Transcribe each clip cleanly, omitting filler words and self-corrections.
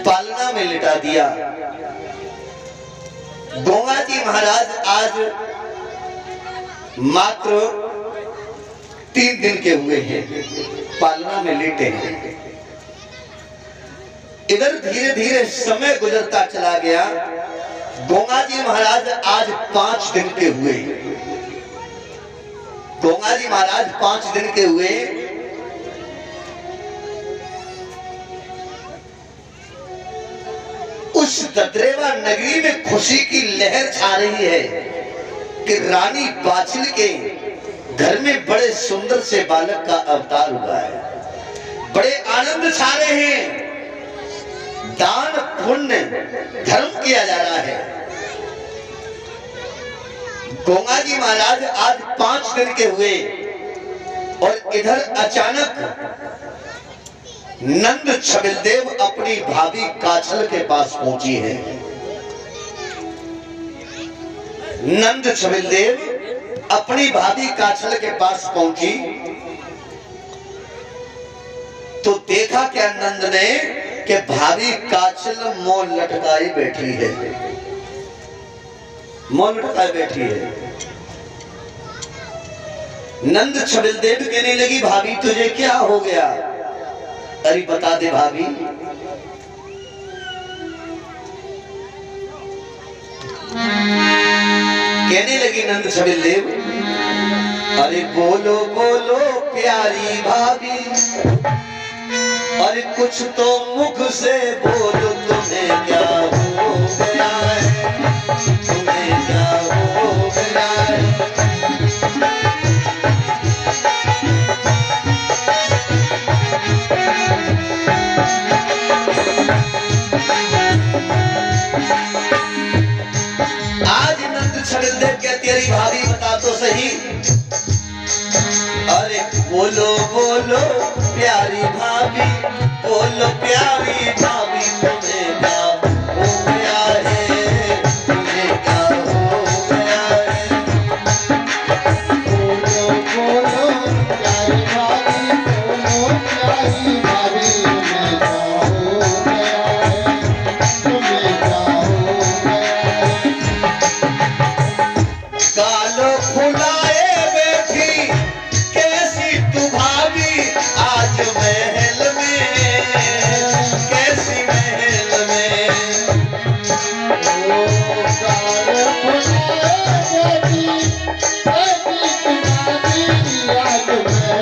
पालना में लिटा दिया। गंगा जी महाराज आज मात्र 3 दिन के हुए हैं, पालना में लेटे हैं। इधर धीरे धीरे समय गुजरता चला गया। गंगा जी महाराज आज 5 दिन के हुए। गंगा जी महाराज 5 दिन के हुए। उस ददरेवा नगरी में खुशी की लहर छा रही है कि रानी बाछिल के घर में बड़े सुंदर से बालक का अवतार हुआ है। बड़े आनंद छा रहे हैं। दान पुण्य धर्म किया जा रहा है। गंगा जी महाराज आज 5 दिन के हुए और इधर अचानक नंद छबिलदेव अपनी भाभी काछल के पास पहुंची है। नंद छबिलदेव अपनी भाभी काछल के पास पहुंची तो देखा क्या नंद ने कि भाभी काछल मोह लटकाई बैठी है। मोह लटकाई बैठी है। नंद छबिलदेव कहने लगी, भाभी तुझे क्या हो गया? अरे बता दे भाभी। कहने लगी नंद छबिलदेव, अरे बोलो बोलो प्यारी भाभी, अरे कुछ तो मुख से बोलो, तुम्हें क्या हो गया है? तुम्हें क्या हो गया है? आज नंद छबिलदेव कहती, अरे भाभी बता तो सही। अरे बोलो बोलो प्यारी भाभी, बोलो प्यारी भाभी, तुम्हें क्या हो गया है? तुम्हें क्या हो गया है? बोलो बोलो प्यारी भाभी, बोलो प्यारी भाभी, तुम्हें क्या हो गया है? तुम्हें क्या हो गया है? कालो फुलाए बैठी कैसी तू भाभी, आज महल में, कैसी महल में। ओ काले फुलाए बैठी कैसी तू भाभी, आज महल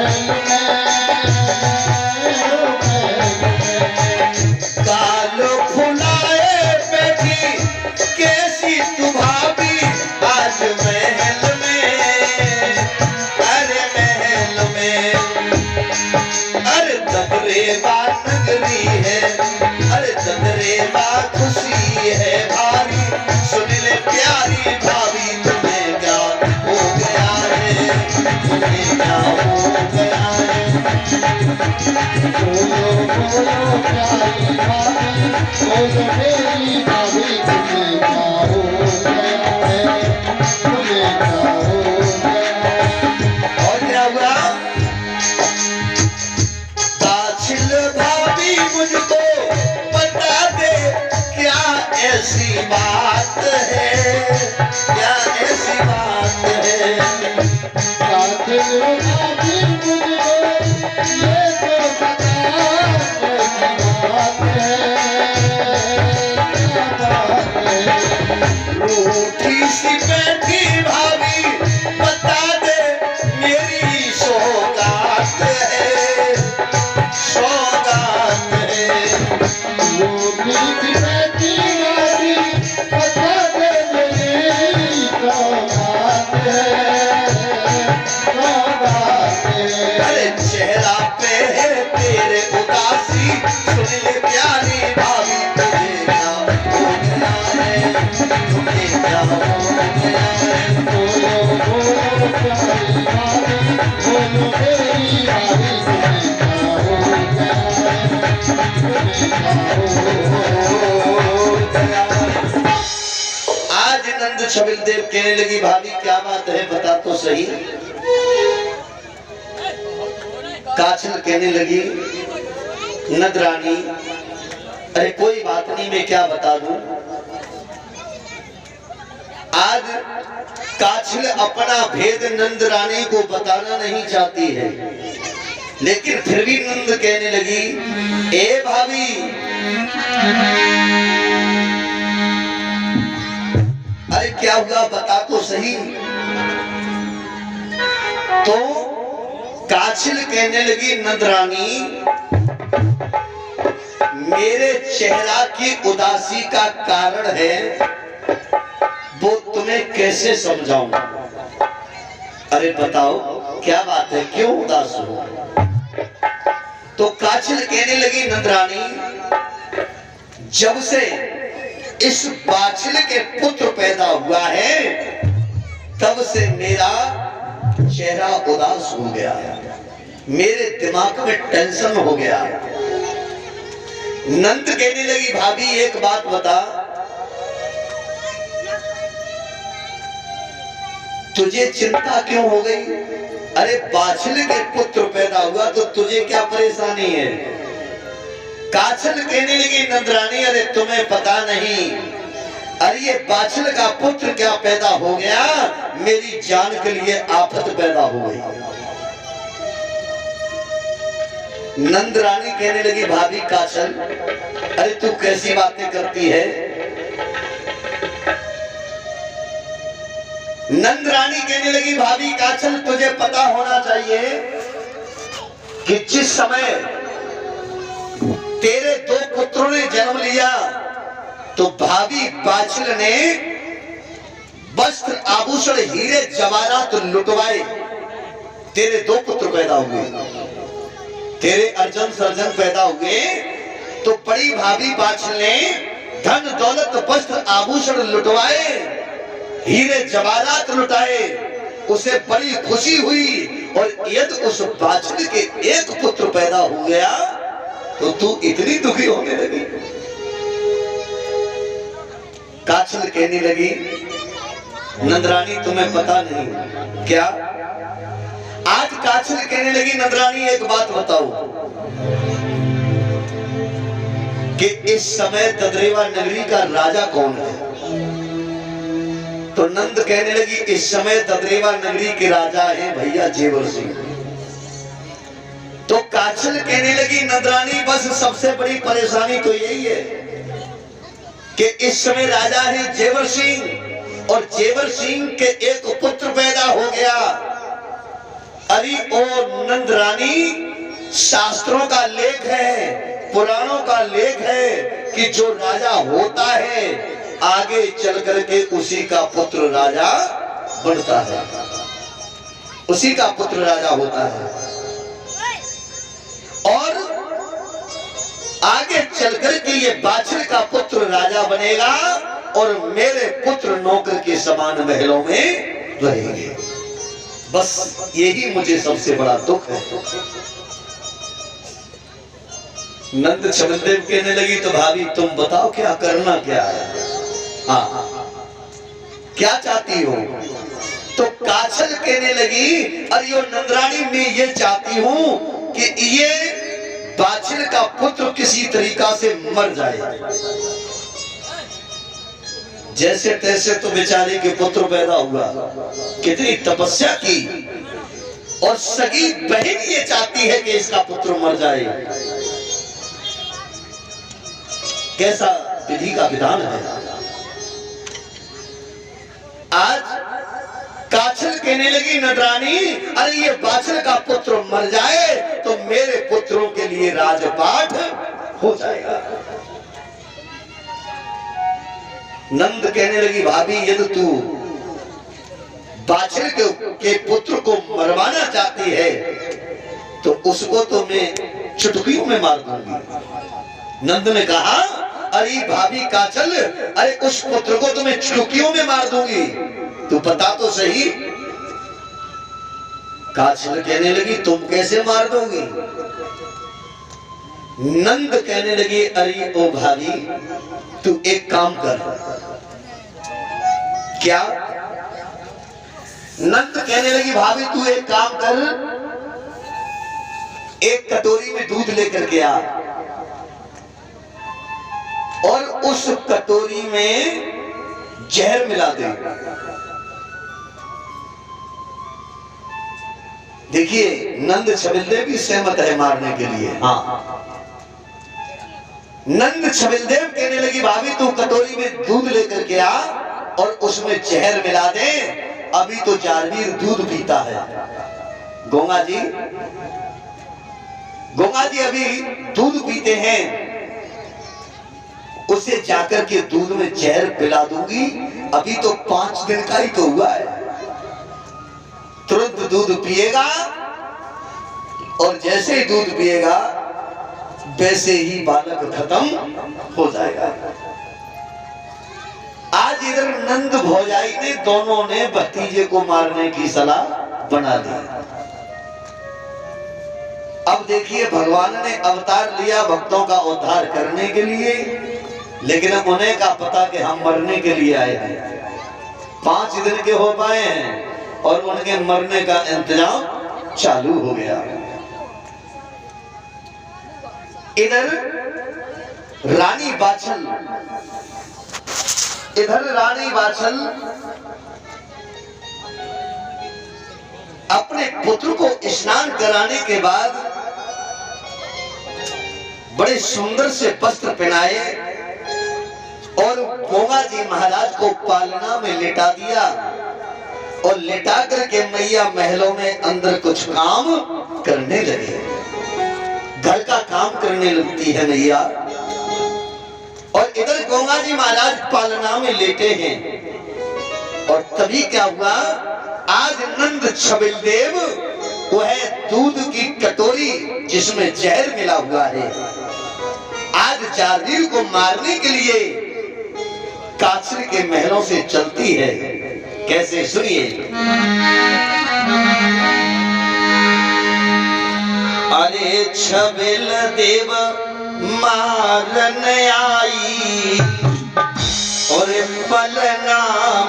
में। कालो फुलाए बैठी कैसी तू भाभी, आज महल में, अरे महल में। अरे ददरेवा नगरी है, अरे ददरेवा खुशी है भारी, सुन ले प्यारी भाभी, तुम्हें क्या हो गया है? तुम्हें क्या हो गया है? बोलो बोलो प्यारी भाभी, बोलो मेरी भाभी, तुम्हें क्या हो गया है? तुम्हें क्या हो गया है? और क्या हुआ? काछिल भाभी मुझको बता दे, क्या ऐसी बात है? क्या ऐसी बात है? कातिल भाभी मुझको ये तो बता, कैसी बात है? क्या बात है? रूठी सी बैठी भाभी, बता दे मेरी सौगात है, सौगात है। रोटी की बैठी भाभी, बता दे मेरी सौगात है, सौगात है। अरे चेहरा पे है तेरे उदासी, सुन ले प्यारी भाभी, तुझे क्या हो गया है? तुम्हें क्या हो गया है? बोलो बोलो प्यारी भाभी, बोलो मेरी भाभी, तुम्हें क्या हो गया है? तुम्हें क्या हो गया है? आज नंद छबिलदेव कहने लगी, भाभी क्या बात है बता तो सही। काछल कहने लगी, नंद रानी अरे कोई बात नहीं, मैं क्या बता दूं। आज काछल अपना भेद नंद रानी को बताना नहीं चाहती है, लेकिन फिर भी नंद कहने लगी, ए भाभी, अरे क्या हुआ बता तो सही। तो काछल कहने लगी, नंद रानी, मेरे चेहरा की उदासी का कारण है, वो तुम्हें कैसे समझाऊं। अरे बताओ क्या बात है, क्यों उदास हो। तो काछल कहने लगी, नंद रानी, जब से इस बाछिल के पुत्र पैदा हुआ है, तब से मेरा चेहरा उदास हो गया, मेरे दिमाग में टेंशन हो गया। नंद कहने लगी, भाभी एक बात बता, तुझे चिंता क्यों हो गई। अरे बाछिल के पुत्र पैदा हुआ तो तुझे क्या परेशानी है। काछल कहने लगी, नंद रानी, अरे तुम्हें पता नहीं, अरे ये बाछिल का पुत्र क्या पैदा हो गया, मेरी जान के लिए आफत पैदा हो गई। नंद रानी कहने लगी, भाभी काछल, अरे तू कैसी बातें करती है। नंद रानी कहने लगी, भाभी काछल, तुझे पता होना चाहिए कि जिस समय तेरे दो पुत्रों ने जन्म लिया, तो भाभी बाछिल ने वस्त्र आभूषण हीरे जवाहरात लुटवाए, तेरे दो पुत्र पैदा हुए, तेरे अर्जन सर्जन पैदा हुए। तो बड़ी भाभी बाछिल ने धन दौलत वस्त्र आभूषण लुटवाए, हीरे जवाहरात लुटाए, उसे बड़ी खुशी हुई। और यदि उस बाछिल के एक पुत्र पैदा हो गया तो तू इतनी दुखी होने लगी। काछल कहने लगी, नंदरानी तुम्हें पता नहीं क्या। आज काछल कहने लगी, नंदरानी एक बात बताओ कि इस समय ददरेवा नगरी का राजा कौन है। तो नंद कहने लगी, इस समय ददरेवा नगरी के राजा हैं भैया जेवर सिंह। तो काछल कहने लगी, नंदरानी बस सबसे बड़ी परेशानी तो यही है कि इस समय राजा है जेवर सिंह, और जेवर सिंह के एक पुत्र पैदा हो गया। अरे ओ नंदरानी, शास्त्रों का लेख है, पुराणों का लेख है कि जो राजा होता है आगे चल करके उसी का पुत्र राजा बनता है, उसी का पुत्र राजा होता है। और आगे चल करके ये बाछिल का पुत्र राजा बनेगा और मेरे पुत्र नौकर के समान महलों में रहेंगे। बस यही मुझे सबसे बड़ा दुख है। नंद छबदेव कहने लगी, तो भाभी तुम बताओ क्या करना क्या है। हाँ, क्या चाहती हो। तो काछल कहने लगी, अरे यो नंदरानी, मैं ये चाहती हूं कि ये बाछिल का पुत्र किसी तरीका से मर जाए। जैसे तैसे तो बेचारे के पुत्र पैदा हुआ, कितनी तपस्या की, और सगी बहन ये चाहती है कि इसका पुत्र मर जाए। कैसा विधि का विधान है। आज काछल कहने लगी, नंदरानी, अरे ये बाछिल का पुत्र मर जाए तो मेरे पुत्रों के लिए राजपाट हो जाएगा। नंद कहने लगी, भाभी यदि तू बाछिल के पुत्र को मरवाना चाहती है तो उसको तो मैं चुटकियों में मार दूंगी। नंद ने कहा, अरे भाभी काछल, अरे उस पुत्र को तो मैं चुटकियों में मार दूंगी, तू बता तो सही। काछल कहने लगी, तुम कैसे मार दोगी। नंद कहने लगी, अरे ओ भाभी, तू एक काम कर। क्या। नंद कहने लगी, भाभी तू एक काम कर, एक कटोरी में दूध लेकर के आ, और उस कटोरी में जहर मिला दे। देखिए नंद छबिलदेव भी सहमत है मारने के लिए। हाँ, नंद छबिलदेव कहने लगी भाभी तू कटोरी में दूध लेकर के आ और उसमें जहर मिला दे, अभी तो जारवीर दूध पीता है। गंगा जी अभी दूध पीते हैं, उसे जाकर के दूध में जहर पिला दूंगी, अभी तो 5 दिन का ही तो हुआ है। तुरंत दूध पिएगा और जैसे ही दूध पिएगा वैसे ही बालक खत्म हो जाएगा। आज इधर नंद भौजाई ने दोनों ने भतीजे को मारने की सलाह बना ली। अब देखिए भगवान ने अवतार लिया भक्तों का उद्धार करने के लिए, लेकिन उन्हें का पता कि हम मरने के लिए आए हैं। 5 दिन के हो पाए हैं और उनके मरने का इंतजाम चालू हो गया। इधर रानी बाछल अपने पुत्र को स्नान कराने के बाद बड़े सुंदर से वस्त्र पहनाए और गोगा जी महाराज को पालना में लेटा दिया और लेटा करके मैया महलों में अंदर कुछ काम करने लगे। घर का काम करने लगती है मैया, और इधर गोगा जी महाराज पालना में लेटे हैं। और तभी क्या हुआ, आज नंद छबिलदेव वह दूध की कटोरी जिसमें जहर मिला हुआ है, आज जारवीर को मारने के लिए काचर के महलों से चलती है। कैसे, सुनिए। अरे छबिलदेव मारन आई और पलना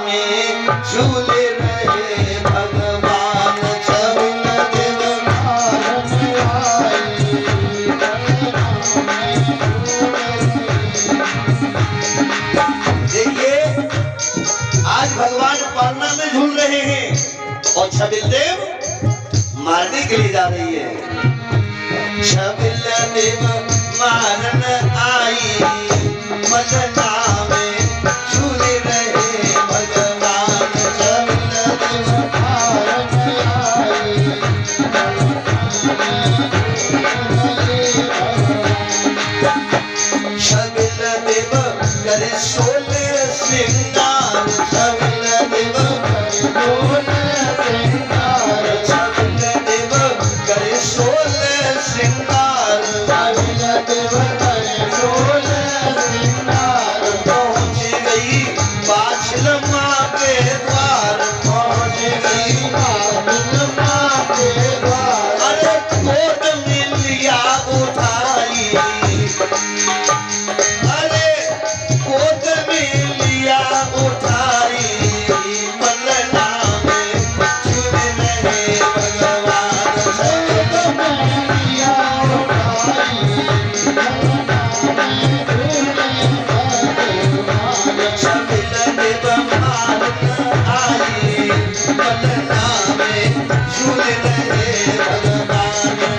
में झूल रहे भगवान। छबिलदेव मारन आई, देखिए आज भगवान पलना में झूल रहे हैं और छबिलदेव मारने के लिए जा रही है। छबिलदेव मारन आई पलना में झूल रहे भगवान। छबिलदेव मारन आई छबिलदेव करे 16 श्रृंगार। छबिलदेव करे 16 श्रृंगार। छबिलदेव करे 16 श्रृंगार। छबिलदेव करे 16 श्रृंगार। पहुंच गई बाछल मां के द्वार। पहुंच गई बाछल मां के द्वार। अरे गोद में लिया उठाई, अरे गोद में लिया उठाई, पलना में झूल रहे भगवान। गोद में लिया उठाई, छबिलदेव मारन आई पलना में झूल रहे भगवान। छबिलदेव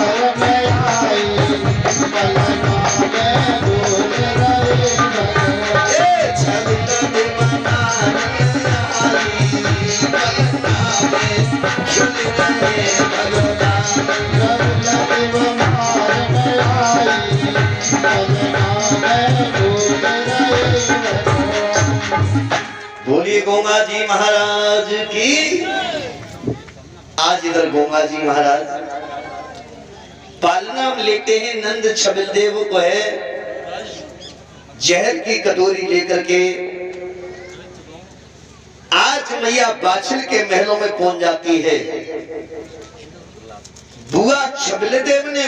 मारन आई पलना में झूल रहे भगवान। छबिलदेव मारन आई पलना में झूल रहे भगवान। छबिलदेव मारन आई पलना में झूल रहे भगवान। बोलिए गोगा जी महाराज की। आज इधर गोगा जी महाराज पालना में लेटे हैं, नंद छबिलदेव को है जहर की कटोरी लेकर के आज मैया बाछल के महलों में पहुंच जाती है। बुआ छबिलदेव ने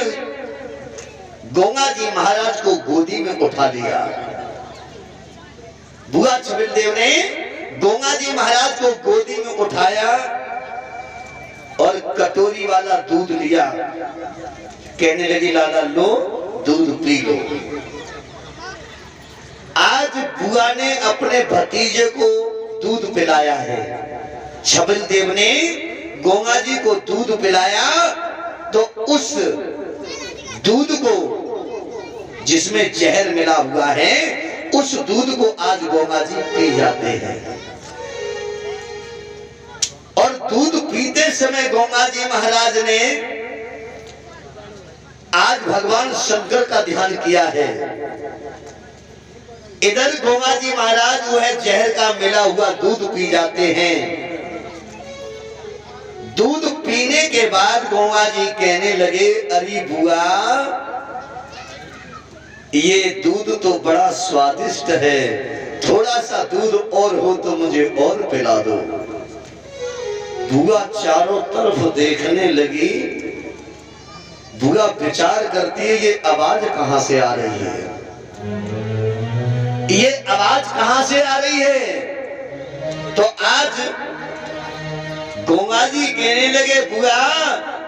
गोगा जी महाराज को गोदी में उठा लिया। बुआ छबिलदेव ने गोगा जी महाराज को गोदी में उठाया और कटोरी वाला दूध लिया। कहने लगी लाला लो दूध पी लो। आज बुआ ने अपने भतीजे को दूध पिलाया है, छबिल देव ने गोंगा जी को दूध पिलाया, तो उस दूध को जिसमें जहर मिला हुआ है, उस दूध को आज गोंगा जी पी जाते हैं। और दूध पीते समय गोंगा जी महाराज ने आज भगवान शंकर का ध्यान किया है। इधर गोंगा जी महाराज वो है जहर का मिला हुआ दूध पी जाते हैं। दूध पीने के बाद गोंगा जी कहने लगे, अरे बुआ ये दूध तो बड़ा स्वादिष्ट है, थोड़ा सा दूध और हो तो मुझे और पिला दो। बुआ चारों तरफ देखने लगी, बुआ विचार करती है ये आवाज कहां से आ रही है, ये आवाज कहां से आ रही है। तो आज गोंगा जी कहने लगे, बुआ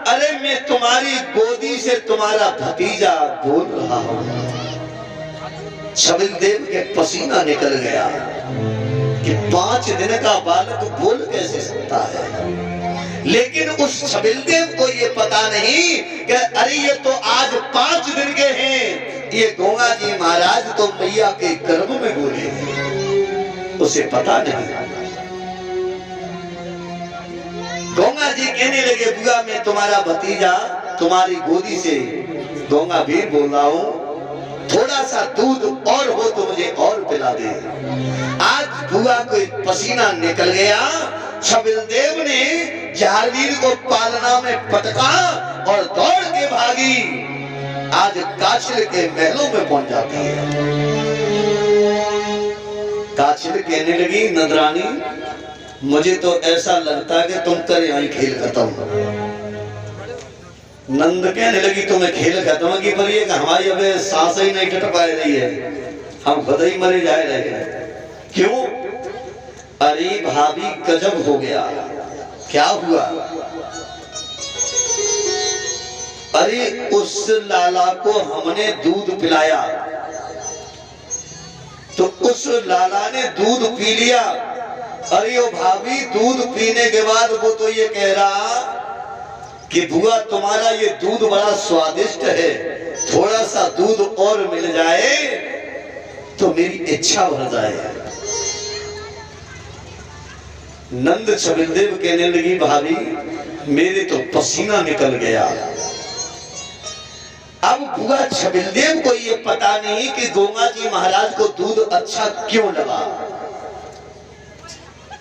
अरे मैं तुम्हारी गोदी से तुम्हारा भतीजा बोल रहा हूं। छबिल देव के पसीना निकल गया कि 5 दिन का बालक बोल कैसे सकता है। लेकिन उस छबिल देव को ये पता नहीं कि अरे ये तो आज 5 दिन के हैं, ये गोंगा जी महाराज तो मैया के गर्भ में बोले हैं, उसे पता नहीं। गोंगा जी कहने लगे, बुआ मैं तुम्हारा भतीजा तुम्हारी गोदी से गोंगा भी बोल रहा हूं, थोड़ा सा दूध और हो तो मुझे और पिला दे। आज बुआ को पसीना निकल गया। छबिल देव ने जहारवीर को पालना में पटका और दौड़ के भागी, आज काछिल के महलों में पहुंच जाती है। काछिल कहने लगी, नंदरानी मुझे तो ऐसा लगता है कि तुम कर यहाँ खेल खत्म। नंद कहने लगी, तुम्हें खेल खत्म की, पर ये हमारी अब सांस ही नहीं टट पा रही है, हम खुद ही मरे जा रहे हैं। क्यों? अरे भाभी गजब हो गया। क्या हुआ? अरे उस लाला को हमने दूध पिलाया, तो उस लाला ने दूध पी लिया। अरे ओ भाभी दूध पीने के बाद वो तो ये कह रहा कि बुआ तुम्हारा ये दूध बड़ा स्वादिष्ट है, थोड़ा सा दूध और मिल जाए तो मेरी इच्छा भर जाए। नंद छबिल देव कहने लगी, भाभी मेरे तो पसीना निकल गया। अब बुआ छबिल देव को ये पता नहीं कि गोंगा जी महाराज को दूध अच्छा क्यों लगा।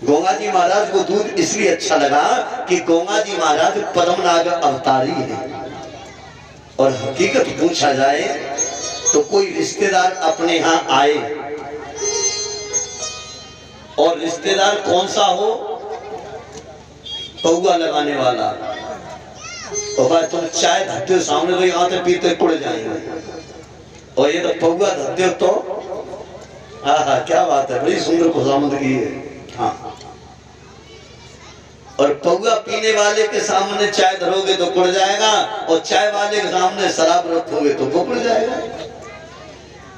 गोंगा जी महाराज को दूध इसलिए अच्छा लगा कि गोंगा जी महाराज पद्मनाग अवतारी है। और हकीकत पूछा जाए तो कोई रिश्तेदार अपने यहाँ आए, और रिश्तेदार कौन सा हो? पौआ लगाने वाला। और भाई तुम चाय धरते हो सामने तो यहाँ से पीते पड़ जाएंगे, और ये तो पौआ धरते हो तो हाँ क्या बात है, बड़ी सुंदर खुशामद की है। हाँ, और पौआ पीने वाले के सामने चाय धरोगे तो पड़ जाएगा, और चाय वाले के सामने शराब रखोगे तो वो पड़ जाएगा।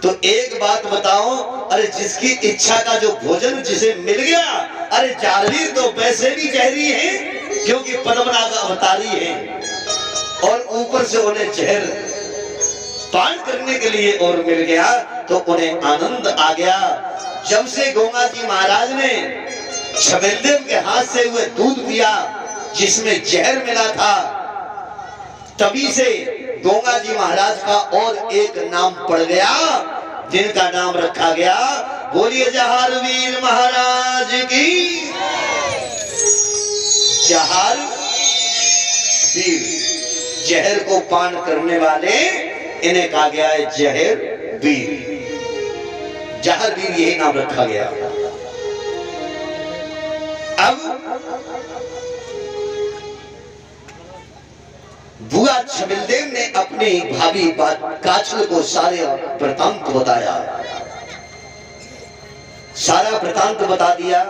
तो एक बात बताओ, अरे जिसकी इच्छा का जो भोजन जिसे मिल गया, अरे जारवीर तो वैसे भी जहरी है क्योंकि पद्मनाग अवतारी है, और ऊपर से उन्हें जहर पान करने के लिए और मिल गया, तो उन्हें आनंद आ गया। जब से गोंगा जी महाराज ने छबिल देव के हाथ से हुए दूध पिया जिसमें जहर मिला था, तभी से गोंगा जी महाराज का और एक नाम पड़ गया, जिनका नाम रखा गया, बोलिए जहारवीर महाराज की। जहारवीर, जहर को पान करने वाले इन्हें कहा गया है जहर वीर। जहारवीर यही नाम रखा गया। अब बुआ छबिल देव ने अपनी भाभी काछिल को सारे वृतांत बताया, सारा वृतांत बता दिया।